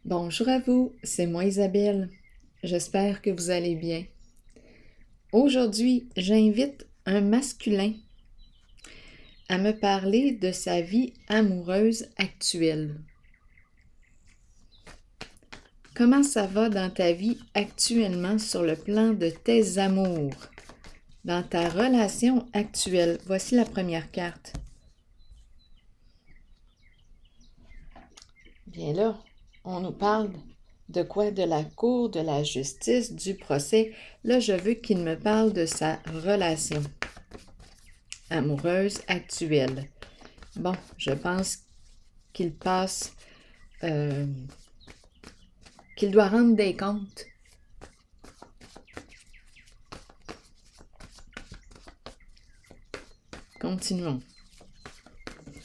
Bonjour à vous, c'est moi Isabelle. J'espère que vous allez bien. Aujourd'hui, j'invite un masculin à me parler de sa vie amoureuse actuelle. Comment ça va dans ta vie actuellement sur le plan de tes amours? Dans ta relation actuelle, voici la première carte. Bien là, on nous parle de quoi? De la cour, de la justice, du procès. Là, je veux qu'il me parle de sa relation amoureuse actuelle. Bon, je pense qu'il passe, qu'il doit rendre des comptes. Continuons.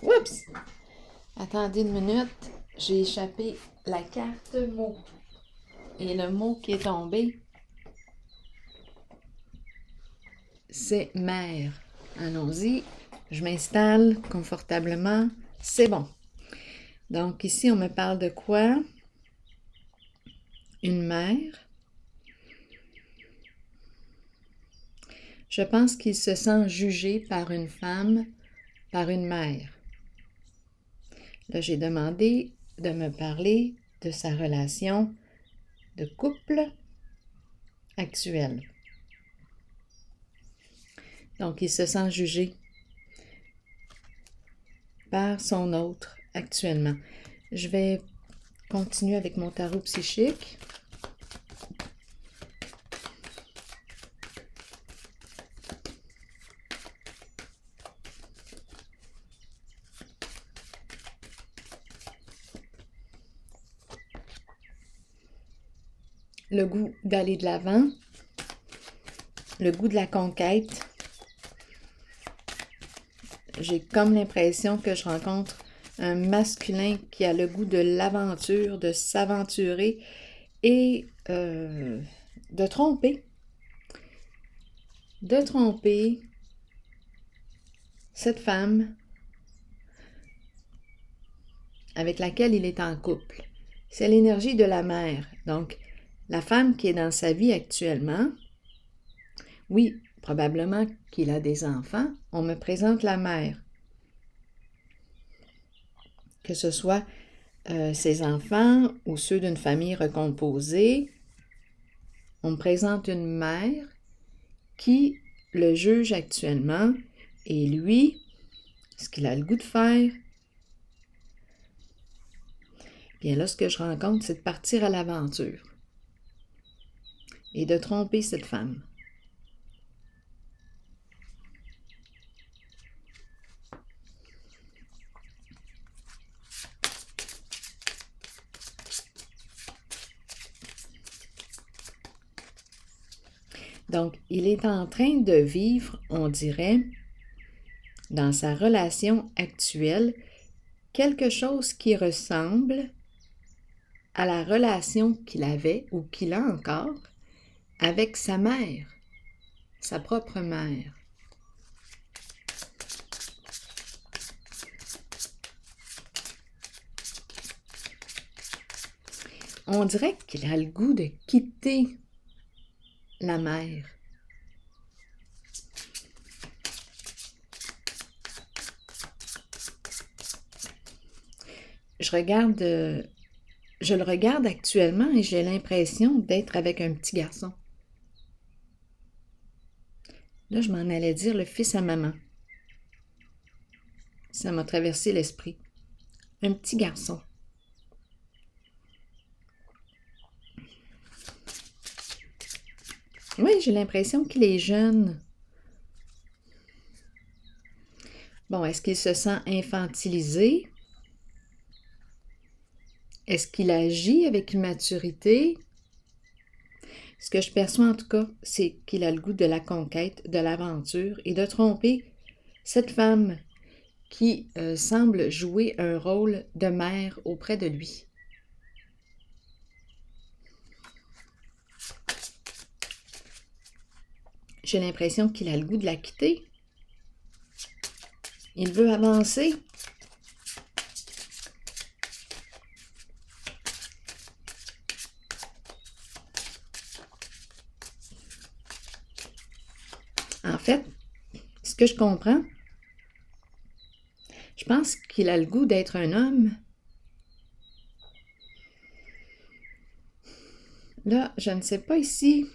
Oups! Attendez une minute, j'ai échappé la carte mot. Et le mot qui est tombé, c'est mère. Allons-y, je m'installe confortablement. C'est bon. Donc ici, on me parle de quoi? Une mère. Je pense qu'il se sent jugé par une femme, par une mère. Là, j'ai demandé de me parler de sa relation de couple actuelle. Donc, il se sent jugé par son autre actuellement. Je vais continuer avec mon tarot psychique. Le goût d'aller de l'avant, le goût de la conquête. J'ai comme l'impression que je rencontre un masculin qui a le goût de l'aventure, de s'aventurer et de tromper. De tromper cette femme avec laquelle il est en couple. C'est l'énergie de la mère. Donc, la femme qui est dans sa vie actuellement, oui, probablement qu'il a des enfants, on me présente la mère. Que ce soit ses enfants ou ceux d'une famille recomposée, on me présente une mère qui le juge actuellement et lui, ce qu'il a le goût de faire, bien là, ce que je rencontre, c'est de partir à l'aventure et de tromper cette femme. Donc, il est en train de vivre, on dirait, dans sa relation actuelle, quelque chose qui ressemble à la relation qu'il avait ou qu'il a encore avec sa mère, sa propre mère. On dirait qu'il a le goût de quitter la mère. Je le regarde actuellement et j'ai l'impression d'être avec un petit garçon. Là, je m'en allais dire le fils à maman. Ça m'a traversé l'esprit. Un petit garçon. Oui, j'ai l'impression qu'il est jeune. Bon, est-ce qu'il se sent infantilisé? Est-ce qu'il agit avec immaturité? Ce que je perçois en tout cas, c'est qu'il a le goût de la conquête, de l'aventure et de tromper cette femme qui semble jouer un rôle de mère auprès de lui. J'ai l'impression qu'il a le goût de la quitter. Il veut avancer. En fait, ce que je comprends, je pense qu'il a le goût d'être un homme. Là, je ne sais pas ici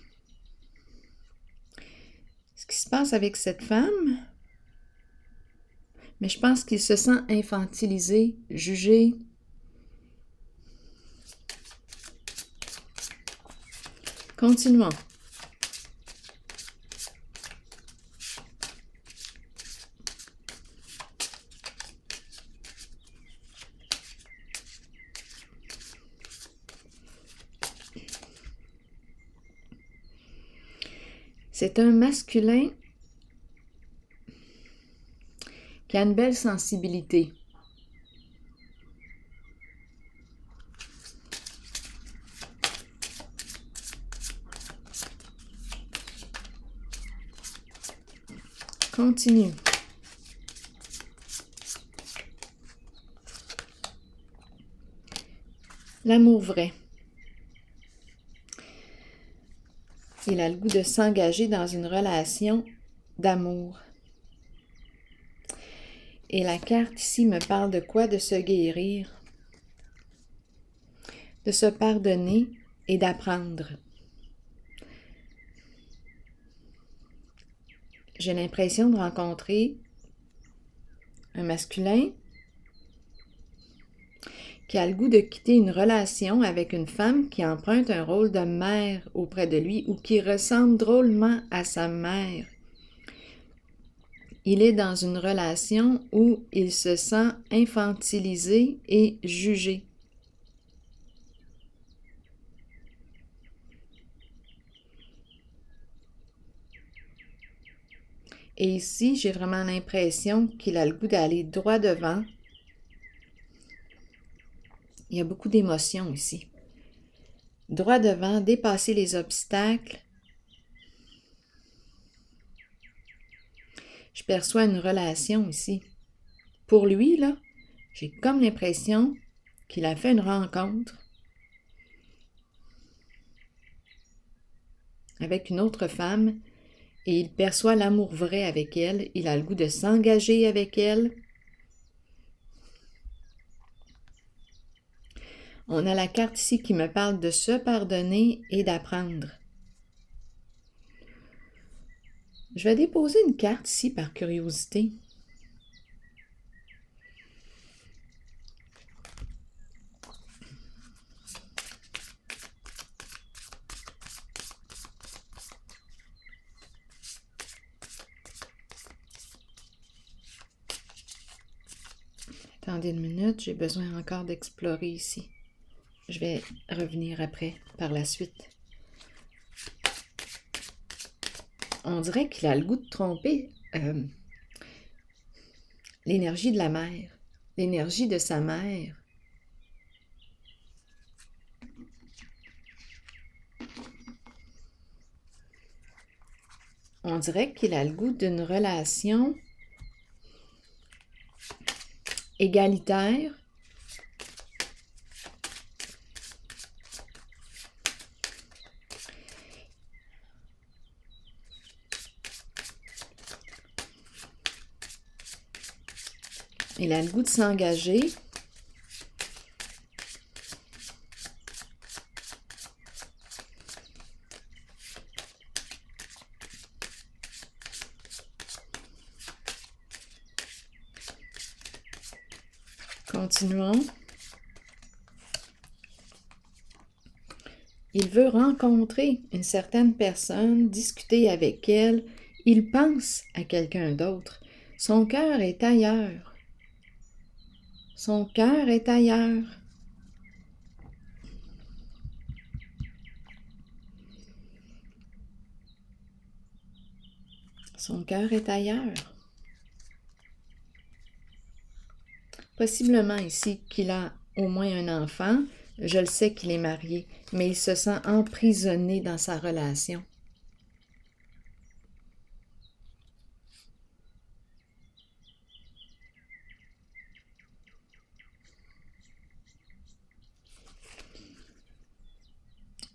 ce qui se passe avec cette femme, mais je pense qu'il se sent infantilisé, jugé. Continuons. C'est un masculin qui a une belle sensibilité. Continue. L'amour vrai. Il a le goût de s'engager dans une relation d'amour. Et la carte ici me parle de quoi? De se guérir, de se pardonner et d'apprendre. J'ai l'impression de rencontrer un masculin qui a le goût de quitter une relation avec une femme qui emprunte un rôle de mère auprès de lui ou qui ressemble drôlement à sa mère. Il est dans une relation où il se sent infantilisé et jugé. Et ici, j'ai vraiment l'impression qu'il a le goût d'aller droit devant. Il y a beaucoup d'émotions ici. Droit devant, dépasser les obstacles. Je perçois une relation ici. Pour lui, là, j'ai comme l'impression qu'il a fait une rencontre avec une autre femme et il perçoit l'amour vrai avec elle. Il a le goût de s'engager avec elle. On a la carte ici qui me parle de se pardonner et d'apprendre. Je vais déposer une carte ici par curiosité. Attendez une minute, j'ai besoin encore d'explorer ici. Je vais revenir après, par la suite. On dirait qu'il a le goût de tromper l'énergie de la mère, l'énergie de sa mère. On dirait qu'il a le goût d'une relation égalitaire. Il a le goût de s'engager. Continuons. Il veut rencontrer une certaine personne, discuter avec elle. Il pense à quelqu'un d'autre. Son cœur est ailleurs. Son cœur est ailleurs. Son cœur est ailleurs. Possiblement ici qu'il a au moins un enfant. Je le sais qu'il est marié, mais il se sent emprisonné dans sa relation.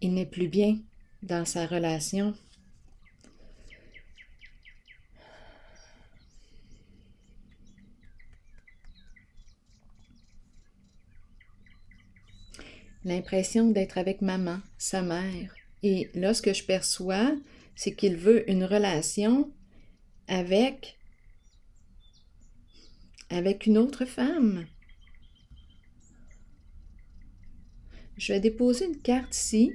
Il n'est plus bien dans sa relation. l'impression d'être avec maman, sa mère. Et là, ce que je perçois, c'est qu'il veut une relation avec une autre femme. Je vais déposer une carte ici.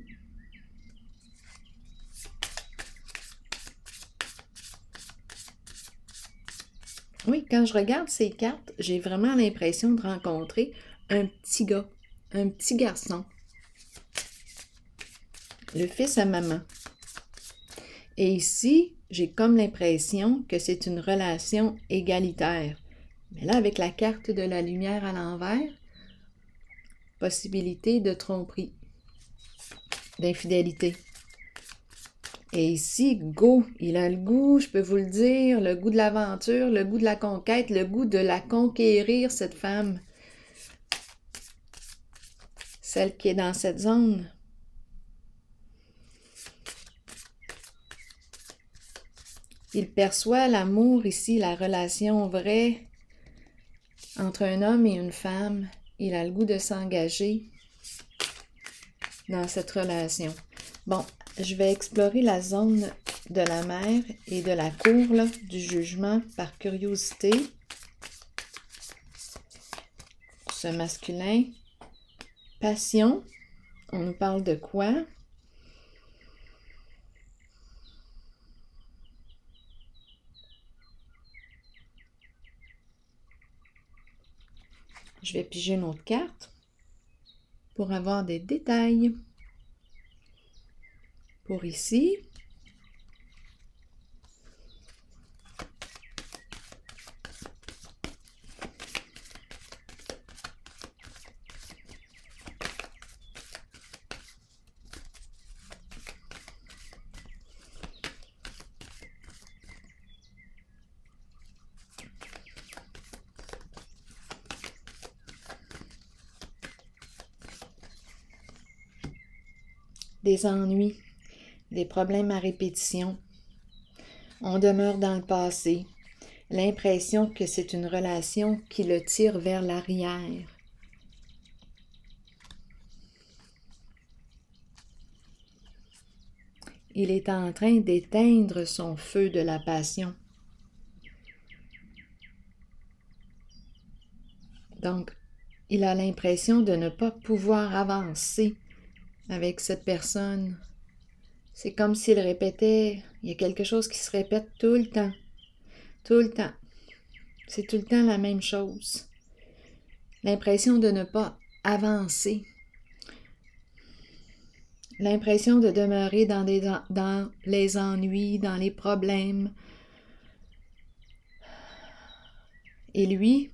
Oui, quand je regarde ces cartes, j'ai vraiment l'impression de rencontrer un petit gars, un petit garçon, le fils à maman. Et ici, j'ai comme l'impression que c'est une relation égalitaire. Mais là, avec la carte de la lumière à l'envers, possibilité de tromperie, d'infidélité. Et ici, go, il a le goût, je peux vous le dire, le goût de l'aventure, le goût de la conquête, le goût de la conquérir, cette femme. Celle qui est dans cette zone. Il perçoit l'amour ici, la relation vraie entre un homme et une femme. Il a le goût de s'engager dans cette relation. Bon, je vais explorer la zone de la mère et de la cour là, du jugement par curiosité. Ce masculin. Passion. On nous parle de quoi? Je vais piger une autre carte pour avoir des détails. Pour ici. Des ennuis, des problèmes à répétition. On demeure dans le passé. L'impression que c'est une relation qui le tire vers l'arrière. Il est en train d'éteindre son feu de la passion. Donc, il a l'impression de ne pas pouvoir avancer avec cette personne. C'est comme s'il répétait, il y a quelque chose qui se répète tout le temps. Tout le temps. C'est tout le temps la même chose. L'impression de ne pas avancer. L'impression de demeurer dans les ennuis, dans les problèmes. Et lui,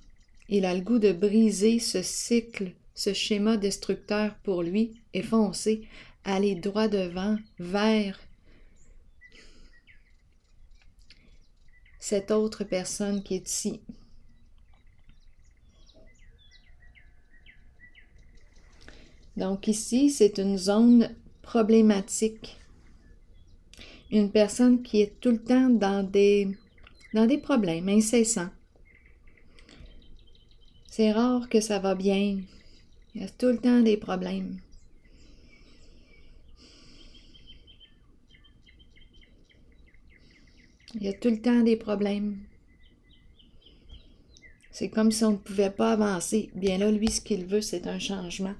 il a le goût de briser ce cycle, ce schéma destructeur pour lui, et foncer, aller droit devant, vers cette autre personne qui est ici. Donc ici, c'est une zone problématique. Une personne qui est tout le temps dans des problèmes incessants. C'est rare que ça va bien. Il y a tout le temps des problèmes. Il y a tout le temps des problèmes. C'est comme si on ne pouvait pas avancer. Bien là, lui, ce qu'il veut, c'est un changement.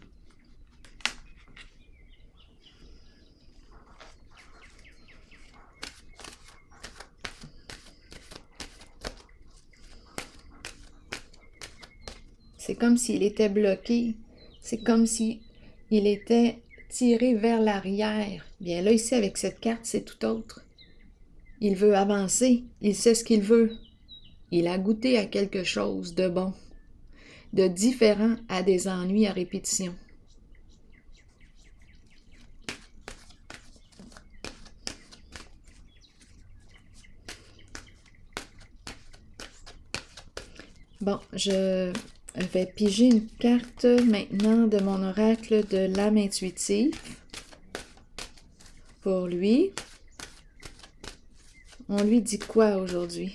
C'est comme s'il était bloqué. C'est comme s'il était tiré vers l'arrière. Bien là, ici, avec cette carte, c'est tout autre. Il veut avancer. Il sait ce qu'il veut. Il a goûté à quelque chose de bon, de différent à des ennuis à répétition. Bon, je vais piger une carte maintenant de mon oracle de l'âme intuitive. Pour lui, on lui dit quoi aujourd'hui?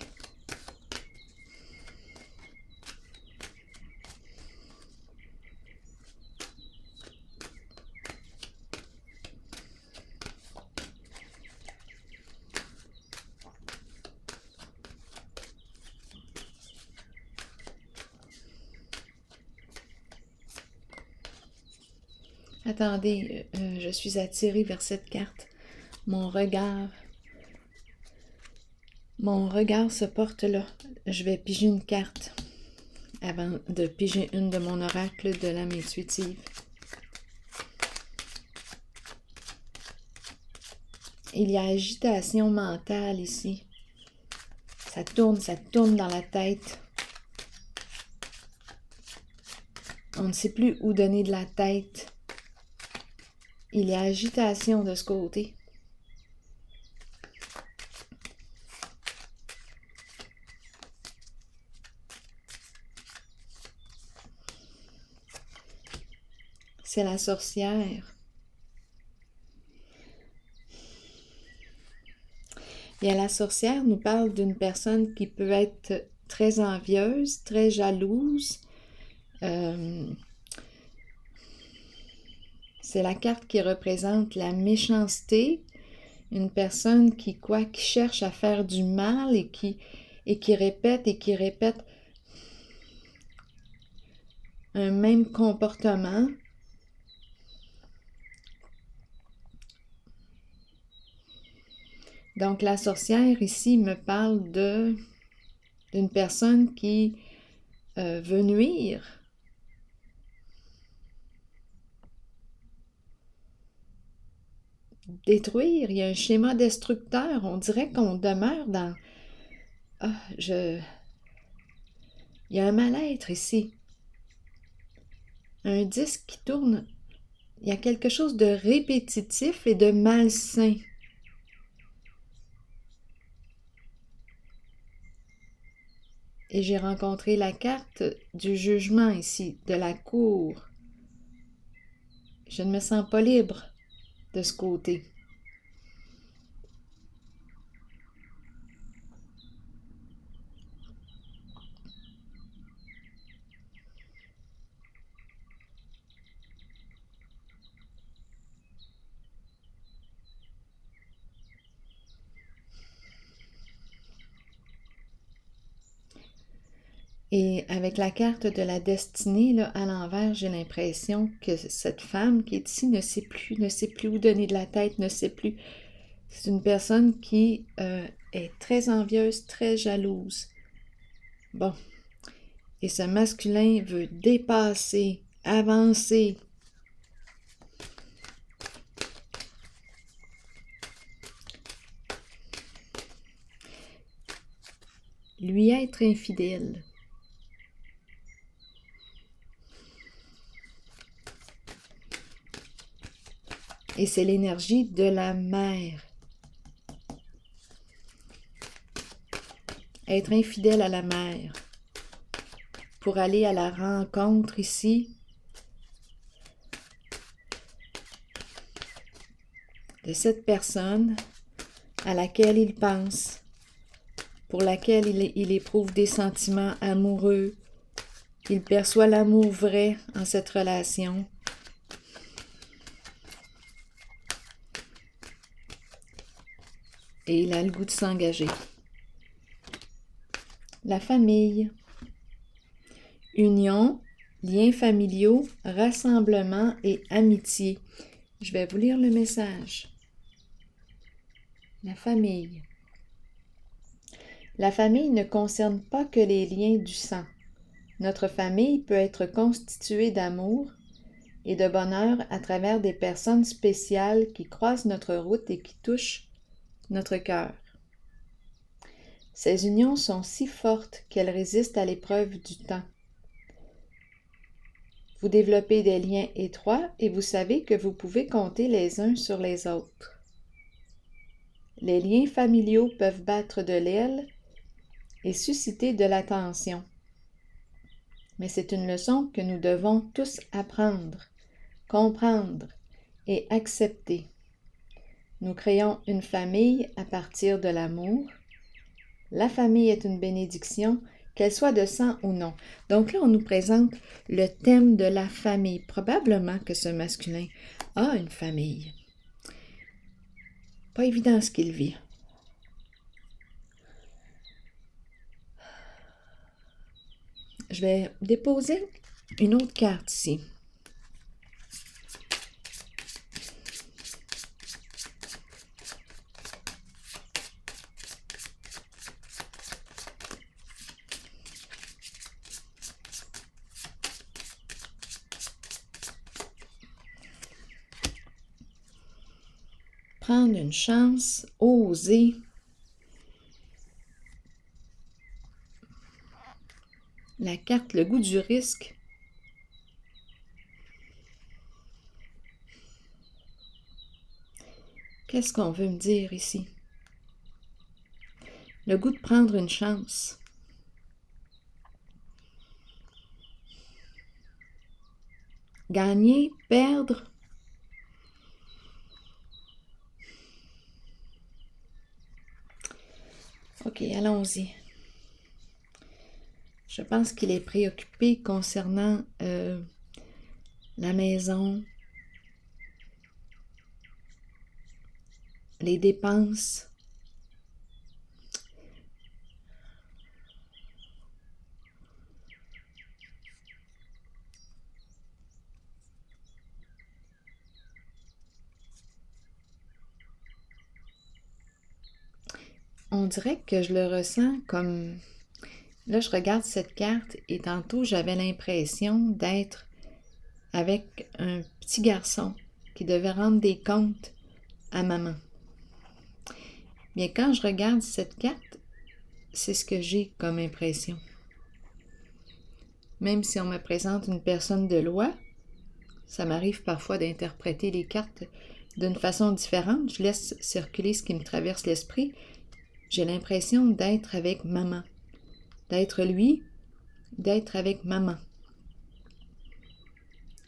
Attendez, je suis attirée vers cette carte. Mon regard se porte là. Je vais piger une carte avant de piger une de mon oracle de l'âme intuitive. Il y a agitation mentale ici. Ça tourne dans la tête. On ne sait plus où donner de la tête. Il y a agitation de ce côté. C'est la sorcière. Et la sorcière nous parle d'une personne qui peut être très envieuse, très jalouse. C'est la carte qui représente la méchanceté. Une personne qui cherche à faire du mal et qui répète un même comportement. Donc, la sorcière ici me parle d'une personne qui veut nuire. Détruire. Il y a un schéma destructeur. On dirait qu'on demeure dans... Il y a un mal-être ici. Un disque qui tourne. Il y a quelque chose de répétitif et de malsain. Et j'ai rencontré la carte du jugement ici, de la cour. Je ne me sens pas libre de ce côté. Et avec la carte de la destinée là, à l'envers, j'ai l'impression que cette femme qui est ici ne sait plus où donner de la tête, ne sait plus. C'est une personne qui est très envieuse, très jalouse. Bon. Et ce masculin veut dépasser, avancer. Lui être infidèle. Et c'est l'énergie de la mère. Être infidèle à la mère. Pour aller à la rencontre ici de cette personne à laquelle il pense, pour laquelle il éprouve des sentiments amoureux. Il perçoit l'amour vrai en cette relation. Et il a le goût de s'engager. La famille. Union, liens familiaux, rassemblement et amitié. Je vais vous lire le message. La famille. La famille ne concerne pas que les liens du sang. Notre famille peut être constituée d'amour et de bonheur à travers des personnes spéciales qui croisent notre route et qui touchent notre cœur. Ces unions sont si fortes qu'elles résistent à l'épreuve du temps. Vous développez des liens étroits et vous savez que vous pouvez compter les uns sur les autres. Les liens familiaux peuvent battre de l'aile et susciter de l'attention. Mais c'est une leçon que nous devons tous apprendre, comprendre et accepter. Nous créons une famille à partir de l'amour. La famille est une bénédiction, qu'elle soit de sang ou non. Donc là, on nous présente le thème de la famille. Probablement que ce masculin a une famille. Pas évident ce qu'il vit. Je vais déposer une autre carte ici. prendre une chance, oser. La carte, le goût du risque. Qu'est-ce qu'on veut me dire ici? Le goût de prendre une chance. Gagner, perdre. OK, allons-y. Je pense qu'il est préoccupé concernant la maison, les dépenses. On dirait que je le ressens comme... Là, je regarde cette carte et tantôt, j'avais l'impression d'être avec un petit garçon qui devait rendre des comptes à maman. Bien, quand je regarde cette carte, c'est ce que j'ai comme impression. Même si on me présente une personne de loi, ça m'arrive parfois d'interpréter les cartes d'une façon différente. Je laisse circuler ce qui me traverse l'esprit. J'ai l'impression d'être avec maman. D'être lui, d'être avec maman.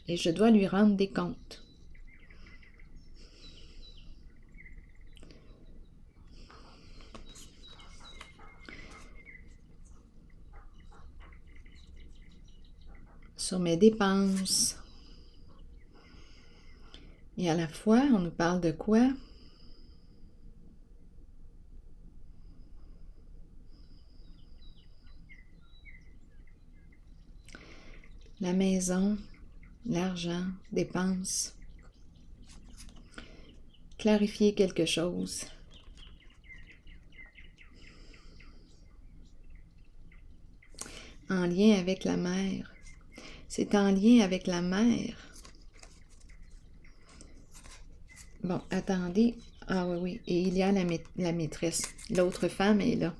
Et je dois lui rendre des comptes. Sur mes dépenses. Et à la fois, on nous parle de quoi? La maison, l'argent, dépenses. Clarifier quelque chose. En lien avec la mère. C'est en lien avec la mère. Bon, attendez. Ah oui, oui. Et il y a la maîtresse. L'autre femme est là.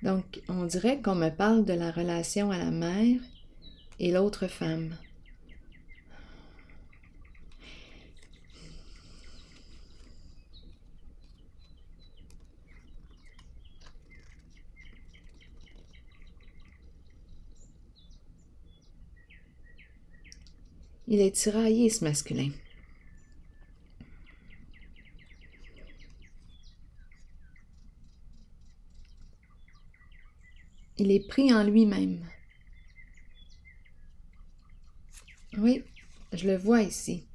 Donc, on dirait qu'on me parle de la relation à la mère et l'autre femme. Il est tiraillé, ce masculin. Il est pris en lui-même. Oui, je le vois ici.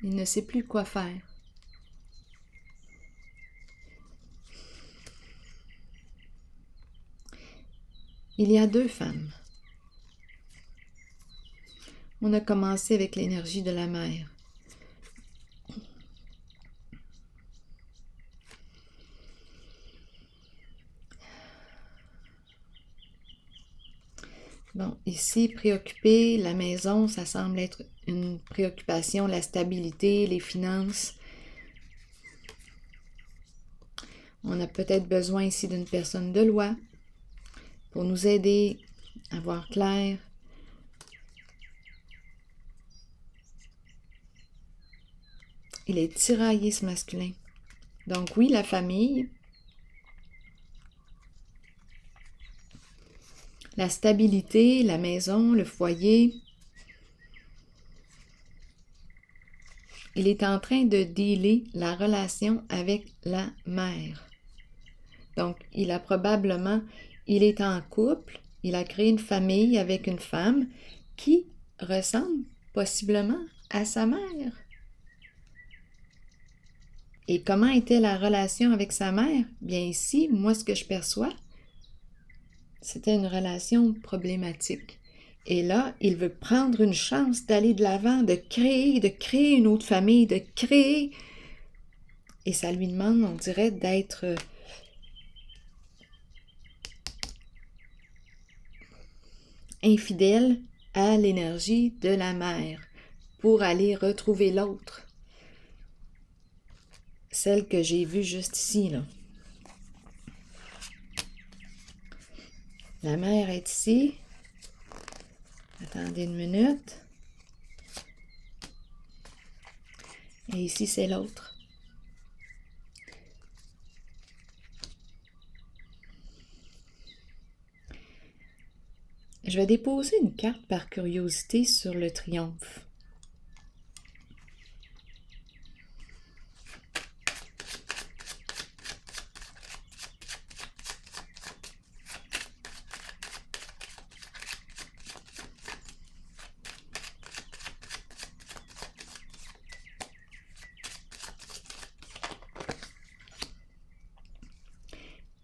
Il ne sait plus quoi faire. Il y a deux femmes. On a commencé avec l'énergie de la mère. Bon, ici, préoccupé, la maison, ça semble être une préoccupation, la stabilité, les finances. On a peut-être besoin ici d'une personne de loi pour nous aider à voir clair. Il est tiraillé, ce masculin. Donc oui, la famille, la stabilité, la maison, le foyer. Il est en train de dealer la relation avec la mère. Donc, il est en couple, il a créé une famille avec une femme qui ressemble possiblement à sa mère. Et comment était la relation avec sa mère? Bien ici, moi, ce que je perçois, c'était une relation problématique. Et là, il veut prendre une chance d'aller de l'avant, de créer une autre famille, de créer. Et ça lui demande, on dirait, d'être infidèle à l'énergie de la mère pour aller retrouver l'autre. celle que j'ai vue juste ici, là. La mère est ici. Attendez une minute. Et ici, c'est l'autre. Je vais déposer une carte par curiosité sur le triomphe.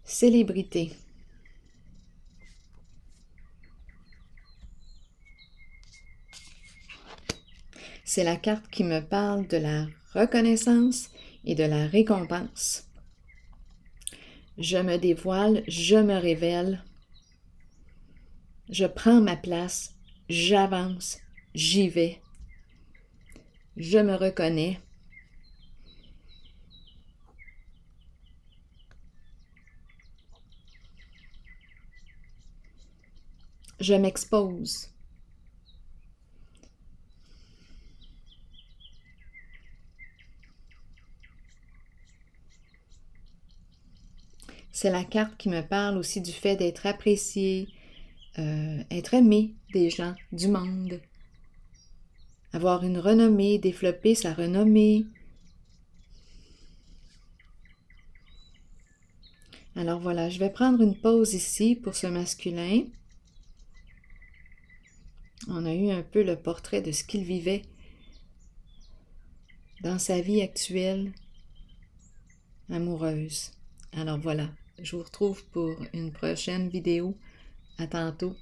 Célébrité. C'est la carte qui me parle de la reconnaissance et de la récompense. Je me dévoile, je me révèle, je prends ma place, j'avance, j'y vais, je me reconnais. Je m'expose. C'est la carte qui me parle aussi du fait d'être apprécié, être aimé des gens, du monde, avoir une renommée, développer sa renommée. Alors voilà, je vais prendre une pause ici pour ce masculin. On a eu un peu le portrait de ce qu'il vivait dans sa vie actuelle amoureuse. Alors voilà, je vous retrouve pour une prochaine vidéo. À tantôt.